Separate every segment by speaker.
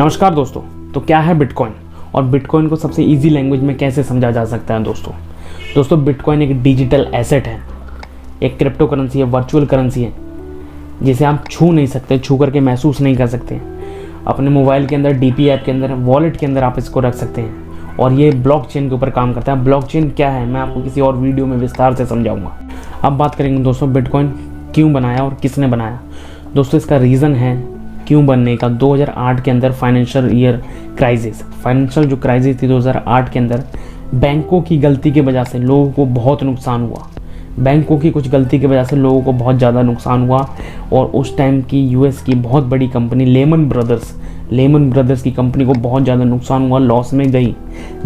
Speaker 1: नमस्कार दोस्तों। तो क्या है बिटकॉइन और बिटकॉइन को सबसे इजी लैंग्वेज में कैसे समझा जा सकता है दोस्तों बिटकॉइन एक डिजिटल एसेट है, एक क्रिप्टो करेंसी है, वर्चुअल करेंसी है जिसे आप छू नहीं सकते, छू करके महसूस नहीं कर सकते। अपने मोबाइल के अंदर डीपी ऐप के अंदर वॉलेट के अंदर आप इसको रख सकते हैं और ये ब्लॉकचेन के ऊपर काम करता है। ब्लॉकचेन क्या है मैं आपको किसी और वीडियो में विस्तार से समझाऊंगा। अब बात करेंगे दोस्तों बिटकॉइन क्यों बनाया और किसने बनाया। दोस्तों इसका रीज़न है क्यों बनने का 2008 के अंदर फाइनेंशियल जो क्राइसिस थी 2008 के अंदर, बैंकों की गलती की वजह से लोगों को बहुत नुकसान हुआ। बैंकों की कुछ गलती की वजह से लोगों को बहुत ज़्यादा नुकसान हुआ और उस टाइम की यूएस की बहुत बड़ी कंपनी लेमन ब्रदर्स की कंपनी को बहुत ज़्यादा नुकसान हुआ, लॉस में गई,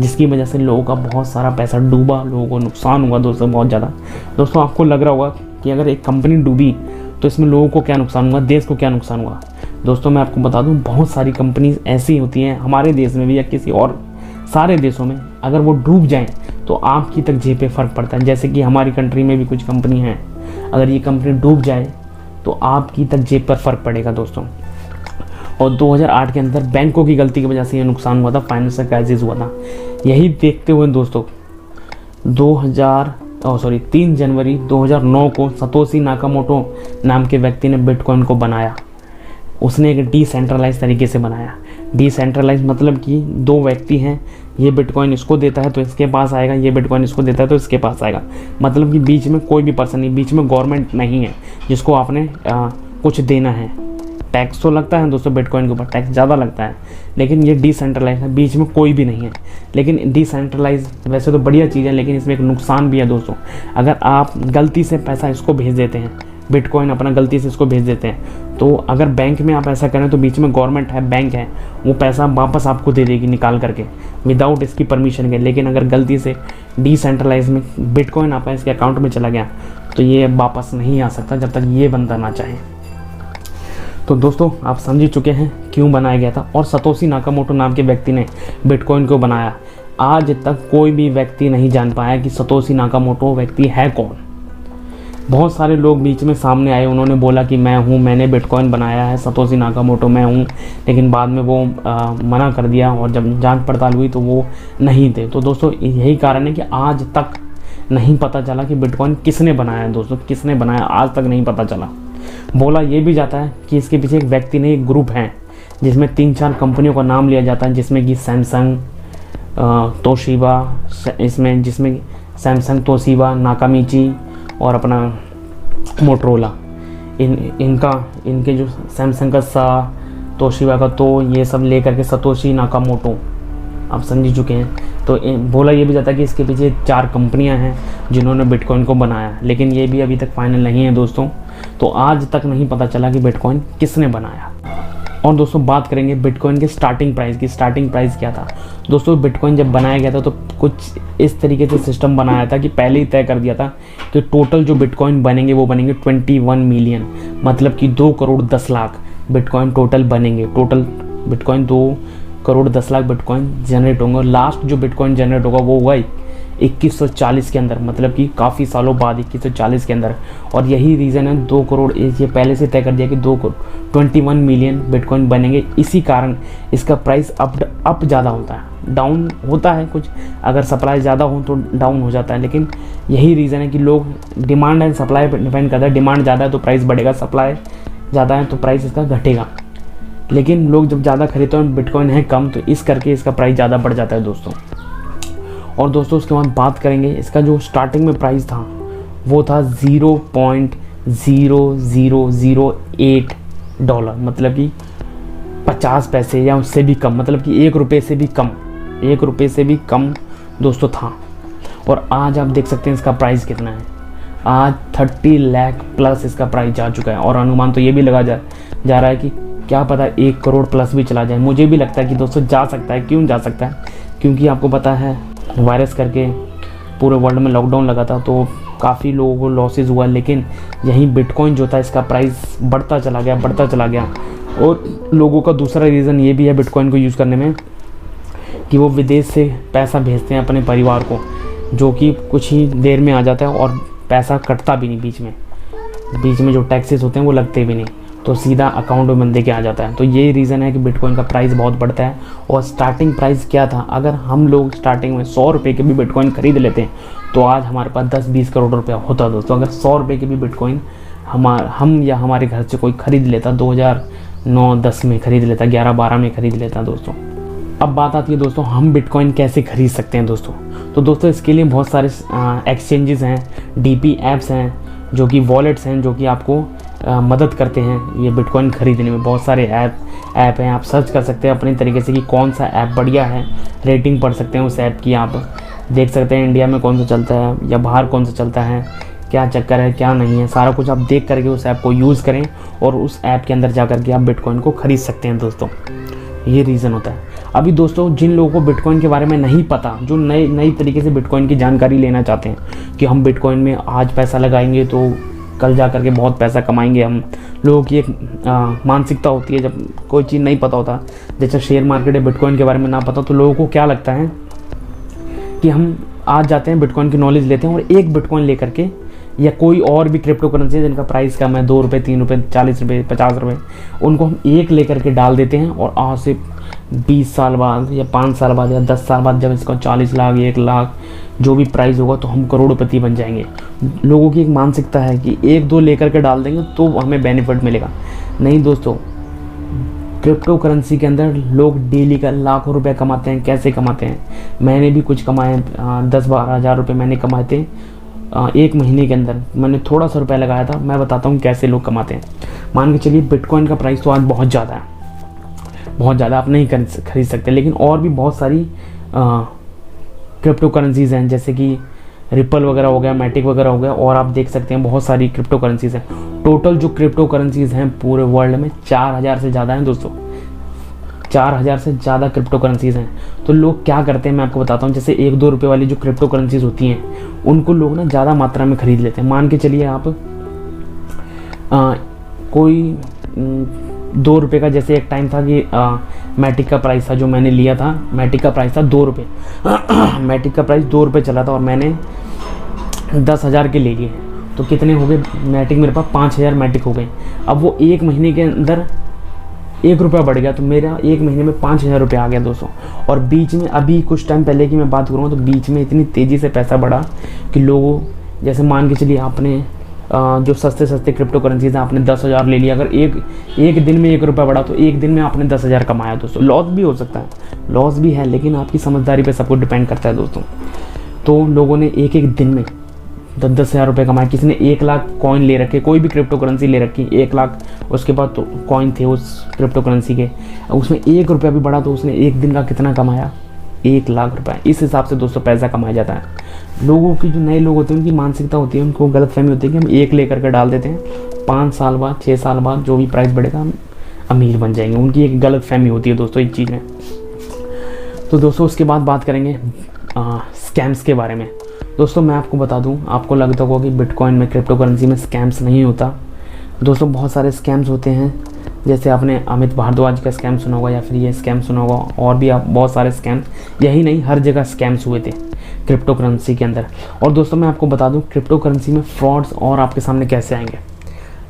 Speaker 1: जिसकी वजह से लोगों का बहुत सारा पैसा डूबा, लोगों को नुकसान हुआ दोस्तों बहुत ज़्यादा। दोस्तों आपको लग रहा होगा कि अगर एक कंपनी डूबी तो इसमें लोगों को क्या नुकसान हुआ, देश को क्या नुकसान हुआ। दोस्तों मैं आपको बता दूं बहुत सारी कंपनीज ऐसी होती हैं हमारे देश में भी या किसी और सारे देशों में, अगर वो डूब जाएं तो आपकी तक जेब पे फ़र्क पड़ता है। जैसे कि हमारी कंट्री में भी कुछ कंपनी हैं, अगर ये कंपनी डूब जाए तो आपकी तक जेब पर फ़र्क पड़ेगा दोस्तों। और 2008 के अंदर बैंकों की गलती की वजह से ये नुकसान हुआ था, फाइनेंशियल क्राइसिस हुआ था। यही देखते हुए दोस्तों 3 जनवरी 2009 को सतोशी नाकामोटो नाम के व्यक्ति ने बिटकॉइन को बनाया। उसने एक डिसेंट्रलाइज तरीके से बनाया। डिसेंट्रलाइज मतलब कि दो व्यक्ति हैं, ये बिटकॉइन इसको देता है तो इसके पास आएगा, ये बिटकॉइन इसको देता है तो इसके पास आएगा। मतलब कि बीच में कोई भी पर्सन नहीं, बीच में गवर्नमेंट नहीं है जिसको आपने कुछ देना है। टैक्स तो लगता है दोस्तों बिटकॉइन के ऊपर, टैक्स ज़्यादा लगता है, लेकिन ये डिसेंट्रलाइज है, बीच में कोई भी नहीं है। लेकिन डिसेंट्रलाइज वैसे तो बढ़िया चीज़ है, लेकिन इसमें एक नुकसान भी है दोस्तों। अगर आप गलती से पैसा इसको भेज देते हैं, बिटकॉइन अपना गलती से इसको भेज देते हैं, तो अगर बैंक में आप ऐसा करें तो बीच में गवर्नमेंट है, बैंक है, वो पैसा वापस आपको दे देगी निकाल करके विदाउट इसकी परमिशन के। लेकिन अगर गलती से डिसेंट्रलाइज में बिटकॉइन आपका इसके अकाउंट में चला गया तो ये वापस नहीं आ सकता जब तक ये बंदा ना चाहे। तो दोस्तों आप समझ ही चुके हैं क्यों बनाया गया था और सतोशी नाकामोटो नाम के व्यक्ति ने बिटकॉइन को बनाया। आज तक कोई भी व्यक्ति नहीं जान पाया कि सतोशी नाकामोटो व्यक्ति है कौन। बहुत सारे लोग बीच में सामने आए, उन्होंने बोला कि मैं हूँ, मैंने बिटकॉइन बनाया है, सतोशी नाकामोटो मैं हूँ, लेकिन बाद में वो मना कर दिया और जब जांच पड़ताल हुई तो वो नहीं थे। तो दोस्तों यही कारण है कि आज तक नहीं पता चला कि बिटकॉइन किसने बनाया है। दोस्तों किसने बनाया आज तक नहीं पता चला। बोला ये भी जाता है कि इसके पीछे एक व्यक्ति ने, एक ग्रुप है जिसमें 3-4 कंपनियों का नाम लिया जाता है, जिसमें कि सैमसंग, तोशिबा, जिसमें सैमसंग, तोशिबा, नाकामिची और अपना मोटरोला। इनके जो सैमसंग का तोशिबा का ये सब लेकर के सतोशी नाकामोटो आप समझ चुके हैं। तो बोला ये भी जाता है कि इसके पीछे 4 कंपनियां हैं जिन्होंने बिटकॉइन को बनाया, लेकिन ये भी अभी तक फाइनल नहीं है दोस्तों। तो आज तक नहीं पता चला कि बिटकॉइन किसने बनाया। और दोस्तों बात करेंगे बिटकॉइन के स्टार्टिंग प्राइस की। स्टार्टिंग प्राइस क्या था दोस्तों, बिटकॉइन जब बनाया गया था तो कुछ इस तरीके से सिस्टम बनाया था कि पहले ही तय कर दिया था कि टोटल जो बिटकॉइन बनेंगे वो बनेंगे 21 मिलियन, मतलब कि 2 करोड़ 10 लाख बिटकॉइन टोटल बनेंगे। Total bitcoin 2 crore 10 lakh bitcoin generate होंगे। लास्ट जो बिटकॉइन जनरेट होगा वो हुआ 2140 के अंदर, मतलब कि काफ़ी सालों बाद 2140 के अंदर। और यही रीज़न है 2 करोड़, ये पहले से तय कर दिया कि 21 मिलियन बिटकॉइन बनेंगे। इसी कारण इसका प्राइस अप ज़्यादा होता है, डाउन होता है कुछ, अगर सप्लाई ज़्यादा हो तो डाउन हो जाता है। लेकिन यही रीज़न है कि लोग, डिमांड एंड सप्लाई पर डिपेंड करता है। डिमांड ज़्यादा है तो प्राइस बढ़ेगा, सप्लाई ज़्यादा है तो प्राइस इसका घटेगा। लेकिन लोग जब ज़्यादा खरीदते हैं, बिटकॉइन है कम, तो इस करके इसका प्राइस ज़्यादा बढ़ जाता है दोस्तों। और दोस्तों उसके बाद बात करेंगे इसका जो स्टार्टिंग में प्राइस था वो था $0.0008, मतलब कि 50 पैसे या उससे भी कम, मतलब कि 1 रुपये से भी कम दोस्तों था। और आज आप देख सकते हैं इसका प्राइस कितना है। आज 30 लाख प्लस इसका प्राइस जा चुका है। और अनुमान तो ये भी लगा जा रहा है कि क्या पता 1 करोड़ प्लस भी चला जाए। मुझे भी लगता है कि दोस्तों जा सकता है। क्यों जा सकता है? क्योंकि आपको पता है वायरस करके पूरे वर्ल्ड में लॉकडाउन लगा था तो काफ़ी लोगों को लॉसेस हुआ। लेकिन यही बिटकॉइन जो था इसका प्राइस बढ़ता चला गया। और लोगों का दूसरा रीज़न ये भी है बिटकॉइन को यूज़ करने में कि वो विदेश से पैसा भेजते हैं अपने परिवार को, जो कि कुछ ही देर में आ जाता है और पैसा कटता भी नहीं, बीच में जो टैक्सेस होते हैं वो लगते भी नहीं। तो सीधा अकाउंट में बंदे के आ जाता है। तो यही रीज़न है कि बिटकॉइन का प्राइस बहुत बढ़ता है। और स्टार्टिंग प्राइस क्या था, अगर हम लोग स्टार्टिंग में 100 रुपये के भी बिटकॉइन खरीद लेते हैं तो आज हमारे पास 10-20 करोड़ रुपया होता दोस्तों। अगर 100 रुपये के भी बिटकॉइन हम या हमारे घर से कोई ख़रीद लेता, 2009-10 में ख़रीद लेता, 11-12 में ख़रीद लेता दोस्तों। अब बात आती है दोस्तों हम बिटकॉइन कैसे खरीद सकते हैं दोस्तों। तो दोस्तों इसके लिए बहुत सारे एक्सचेंजेस हैं, डीपी ऐप्स हैं, जो कि वॉलेट्स हैं, जो कि आपको मदद करते हैं ये बिटकॉइन ख़रीदने में। बहुत सारे ऐप हैं, आप सर्च कर सकते हैं अपने तरीके से कि कौन सा ऐप बढ़िया है, रेटिंग पढ़ सकते हैं उस ऐप की, आप देख सकते हैं इंडिया में कौन सा चलता है या बाहर कौन सा चलता है, क्या चक्कर है क्या नहीं है, सारा कुछ आप देख करके उस ऐप को यूज़ करें और उस ऐप के अंदर जा करके आप बिटकॉइन को ख़रीद सकते हैं दोस्तों। ये रीज़न होता है। अभी दोस्तों जिन लोगों को बिटकॉइन के बारे में नहीं पता, जो नई तरीके से बिटकॉइन की जानकारी लेना चाहते हैं कि हम बिटकॉइन में आज पैसा लगाएंगे तो कल जा करके बहुत पैसा कमाएंगे हम, लोगों की एक मानसिकता होती है जब कोई चीज़ नहीं पता होता, जैसे शेयर मार्केट या बिटकॉइन के बारे में ना पता, तो लोगों को क्या लगता है कि हम आज जाते हैं बिटकॉइन की नॉलेज लेते हैं और एक बिटकॉइन लेकर के या कोई और भी क्रिप्टो करेंसी है जिनका प्राइस कम है, 2 रुपये 3 रुपये 40 रुपये 50 रुपये, उनको हम एक लेकर के डाल देते हैं और आज से 20 साल बाद या 5 साल बाद या 10 साल बाद जब इसका 40 लाख 1 लाख जो भी प्राइस होगा तो हम करोड़पति बन जाएंगे। लोगों की एक मानसिकता है कि 1-2 लेकर के डाल देंगे तो हमें बेनिफिट मिलेगा। नहीं दोस्तों, क्रिप्टो करेंसी के अंदर लोग डेली का लाखों रुपए कमाते हैं। कैसे कमाते हैं, मैंने भी कुछ कमाए, 10-12 हज़ार रुपये मैंने कमाए थे 1 महीने के अंदर। मैंने थोड़ा सा रुपया लगाया था, मैं बताता हूँ कैसे लोग कमाते हैं। मान के चलिए बिटकॉइन का प्राइस तो आज बहुत ज़्यादा है, बहुत ज़्यादा, आप नहीं खरीद सकते, लेकिन और भी बहुत सारी क्रिप्टो करेंसीज़ हैं, जैसे कि रिपल वगैरह हो गया, मैटिक वगैरह हो गया, और आप देख सकते हैं बहुत सारी क्रिप्टो करेंसीज़ हैं। टोटल जो क्रिप्टो करेंसीज़ हैं पूरे वर्ल्ड में 4000 से ज़्यादा हैं दोस्तों, 4000 से ज़्यादा क्रिप्टो करेंसीज़ हैं। तो लोग क्या करते हैं मैं आपको बताता हूँ, जैसे 1-2 रुपये वाली जो क्रिप्टो करेंसीज़ होती हैं उनको लोग ना ज़्यादा मात्रा में ख़रीद लेते हैं। मान के चलिए आप कोई 2 रुपये का, जैसे एक टाइम था कि मैटिक का प्राइस था, जो मैंने लिया था मैटिक का प्राइस था 2 रुपये मैटिक का प्राइस 2 रुपये चला था और मैंने 10,000 के ले लिए, तो कितने हो गए मैटिक, मेरे पास 5,000 मैटिक हो गए। अब वो 1 महीने के अंदर 1 रुपया बढ़ गया, तो मेरा 1 महीने में 5,000 रुपये आ गया दोस्तों। और बीच में अभी कुछ टाइम पहले की मैं बात करूँ तो बीच में इतनी तेज़ी से पैसा बढ़ा कि लोगों, जैसे मान के चलिए आपने जो सस्ते क्रिप्टो करेंसीज हैं आपने 10,000 ले लिया, अगर एक दिन में 1 रुपया बढ़ा तो एक दिन में आपने 10,000 कमाया दोस्तों। लॉस भी हो सकता है, लॉस भी है, लेकिन आपकी समझदारी पे सब कुछ डिपेंड करता है दोस्तों। तो लोगों ने एक दिन में 10-10 हज़ार रुपये कमाए। किसी ने 1 लाख कॉइन ले रखे, कोई भी क्रिप्टो करेंसी ले रखी 1 लाख, उसके बाद तो कॉइन थे उस क्रिप्टो करेंसी के, उसमें 1 रुपया भी बढ़ा तो उसने एक दिन का कितना कमाया, 1 लाख रुपए। इस हिसाब से दोस्तों पैसा कमाया जाता है। लोगों की, जो नए लोग होते हैं उनकी मानसिकता होती है, उनको गलतफहमी होती है कि हम एक लेकर के डाल देते हैं, 5 साल बाद 6 साल बाद जो भी प्राइस बढ़ेगा हम अमीर बन जाएंगे। उनकी एक गलतफहमी होती है दोस्तों इस चीज़ में। तो दोस्तों उसके बाद बात करेंगे स्कैम्स के बारे में। दोस्तों मैं आपको बता दूं, आपको लगता होगा कि बिटकॉइन में, क्रिप्टो करेंसी में स्कैम्स नहीं होता। दोस्तों बहुत सारे स्कैम्स होते हैं, जैसे आपने अमित भारद्वाज का स्कैम सुना होगा या फिर ये स्कैम सुना होगा, और भी आप बहुत सारे स्कैम्स, यही नहीं हर जगह स्कैम्स हुए थे क्रिप्टो करेंसी के अंदर। और दोस्तों मैं आपको बता दूं क्रिप्टो करेंसी में फ्रॉड्स और आपके सामने कैसे आएंगे।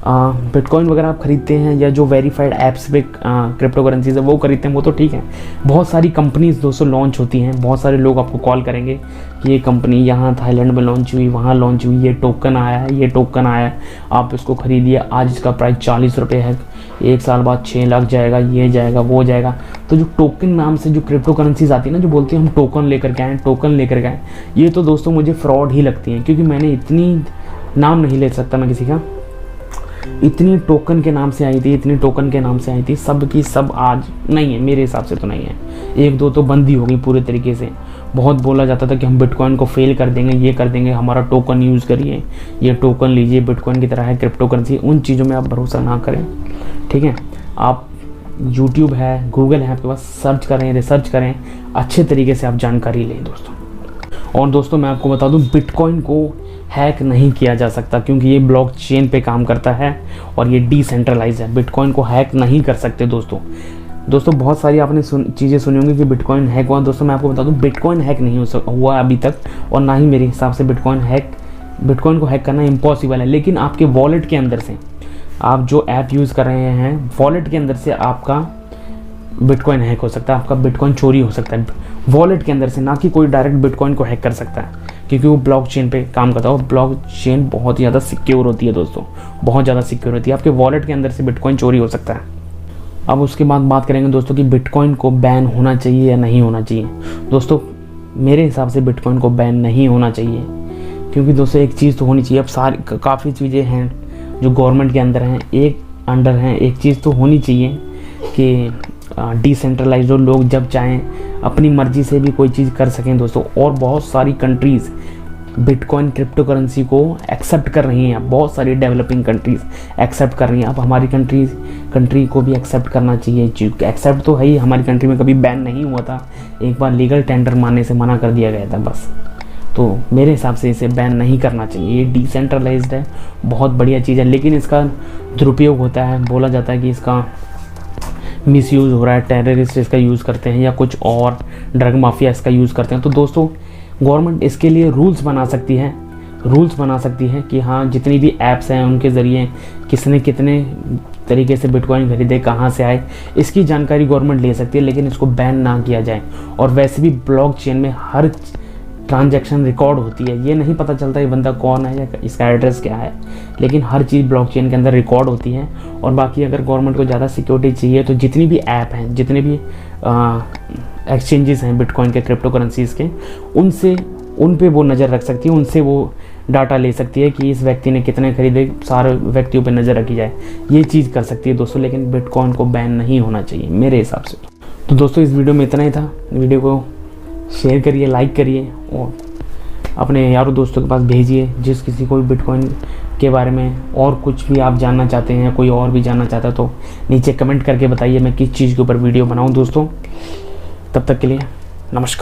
Speaker 1: बिटकॉइन वगैरह आप खरीदते हैं या जो वेरीफाइड ऐप्स पे क्रिप्टो करेंसीज है वो खरीदते हैं, वो तो ठीक है। बहुत सारी कंपनीज दोस्तों लॉन्च होती हैं, बहुत सारे लोग आपको कॉल करेंगे कि ये कंपनी यहाँ थाईलैंड में लॉन्च हुई, वहाँ लॉन्च हुई, ये टोकन आया है, ये टोकन आया है, आप इसको खरीदिए, आज इसका प्राइस 40 रुपये है, 1 साल बाद 6 लाख जाएगा, ये जाएगा वो जाएगा। तो जो टोकन नाम से जो क्रिप्टो करेंसीज आती है ना, जो बोलती है हम टोकन लेकर के आए, टोकन लेकर के आए, ये तो दोस्तों मुझे फ्रॉड ही लगती हैं, क्योंकि मैंने इतनी, नाम नहीं ले सकता मैं किसी का, इतनी टोकन के नाम से आई थी, इतनी टोकन के नाम से आई थी, सब की सब आज नहीं है, मेरे हिसाब से तो नहीं है। 1-2 तो बंद ही हो गई पूरे तरीके से। बहुत बोला जाता था कि हम बिटकॉइन को फेल कर देंगे, ये कर देंगे, हमारा टोकन यूज़ करिए, ये टोकन लीजिए, बिटकॉइन की तरह है क्रिप्टो करेंसी। उन चीज़ों में आप भरोसा ना करें, ठीक है। आप यूट्यूब है, गूगल है आपके पास, सर्च करें, रिसर्च करें, अच्छे तरीके से आप जानकारी लें दोस्तों। और दोस्तों मैं आपको बता दूं बिटकॉइन को हैक नहीं किया जा सकता, क्योंकि ये ब्लॉकचेन पे काम करता है और ये डिसेंट्रलाइज है। बिटकॉइन को हैक नहीं कर सकते दोस्तों बहुत सारी आपने चीज़ें सुनी होंगी कि बिटकॉइन हैक हुआ। दोस्तों मैं आपको बता दूं बिटकॉइन हैक नहीं हुआ अभी तक, और ना ही मेरे हिसाब से बिटकॉइन को हैक करना इम्पॉसिबल है। लेकिन आपके वॉलेट के अंदर से आप जो ऐप यूज़ कर रहे हैं वॉलेट के अंदर से आपका बिटकॉइन हैक हो सकता है, आपका बिटकॉइन चोरी हो सकता है वॉलेट के अंदर से, ना कि कोई डायरेक्ट बिटकॉइन को हैक कर सकता है, क्योंकि वो ब्लॉकचेन पे काम करता है और ब्लॉकचेन बहुत ज़्यादा सिक्योर होती है दोस्तों, बहुत ज़्यादा सिक्योर होती है। आपके वॉलेट के अंदर से बिटकॉइन चोरी हो सकता है। अब उसके बाद बात करेंगे दोस्तों कि बिटकॉइन को बैन होना चाहिए या नहीं होना चाहिए। दोस्तों मेरे हिसाब से बिटकॉइन को बैन नहीं होना चाहिए, क्योंकि दोस्तों एक चीज़ तो होनी चाहिए। अब सारी काफ़ी चीज़ें हैं जो गवर्नमेंट के अंदर हैं, एक चीज़ तो होनी चाहिए कि डिसेंट्रलाइज हो, लोग जब चाहें अपनी मर्जी से भी कोई चीज़ कर सकें दोस्तों। और बहुत सारी कंट्रीज़ बिटकॉइन क्रिप्टो करेंसी को एक्सेप्ट कर रही हैं, बहुत सारी डेवलपिंग कंट्रीज़ एक्सेप्ट कर रही हैं। अब हमारी कंट्री को भी एक्सेप्ट करना चाहिए। एक्सेप्ट तो है ही, हमारी कंट्री में कभी बैन नहीं हुआ था, एक बार लीगल टेंडर मारने से मना कर दिया गया था बस। तो मेरे हिसाब से इसे बैन नहीं करना चाहिए। ये डिसेंट्रलाइज्ड है, बहुत बढ़िया चीज़ है, लेकिन इसका दुरुपयोग होता है। बोला जाता है कि इसका मिसयूज़ हो रहा है, टेररिस्ट इसका यूज़ करते हैं या कुछ और ड्रग माफिया इसका यूज़ करते हैं। तो दोस्तों गवर्नमेंट इसके लिए रूल्स बना सकती है कि हाँ जितनी भी ऐप्स हैं उनके ज़रिए किसने कितने तरीके से बिटकॉइन खरीदे, कहाँ से आए, इसकी जानकारी गवर्नमेंट ले सकती है, लेकिन इसको बैन ना किया जाए। और वैसे भी ब्लॉकचेन में हर ट्रांजैक्शन रिकॉर्ड होती है, ये नहीं पता चलता ये बंदा कौन है या इसका एड्रेस क्या है, लेकिन हर चीज़ ब्लॉकचेन के अंदर रिकॉर्ड होती है। और बाकी अगर गवर्नमेंट को ज़्यादा सिक्योरिटी चाहिए तो जितनी भी ऐप हैं, जितने भी एक्सचेंजेस हैं बिटकॉइन के, क्रिप्टो करेंसीज़ के, उन पे वो नज़र रख सकती है, उनसे वो डाटा ले सकती है कि इस व्यक्ति ने कितने खरीदे, सारे व्यक्तियों पे नज़र रखी जाए, ये चीज़ कर सकती है दोस्तों। लेकिन बिटकॉइन को बैन नहीं होना चाहिए मेरे हिसाब से। तो दोस्तों इस वीडियो में इतना ही था। वीडियो को शेयर करिए, लाइक करिए और अपने यारों दोस्तों के पास भेजिए, जिस किसी को भी बिटकॉइन के बारे में और कुछ भी आप जानना चाहते हैं, कोई और भी जानना चाहता है तो नीचे कमेंट करके बताइए मैं किस चीज़ के ऊपर वीडियो बनाऊं दोस्तों। तब तक के लिए नमस्कार।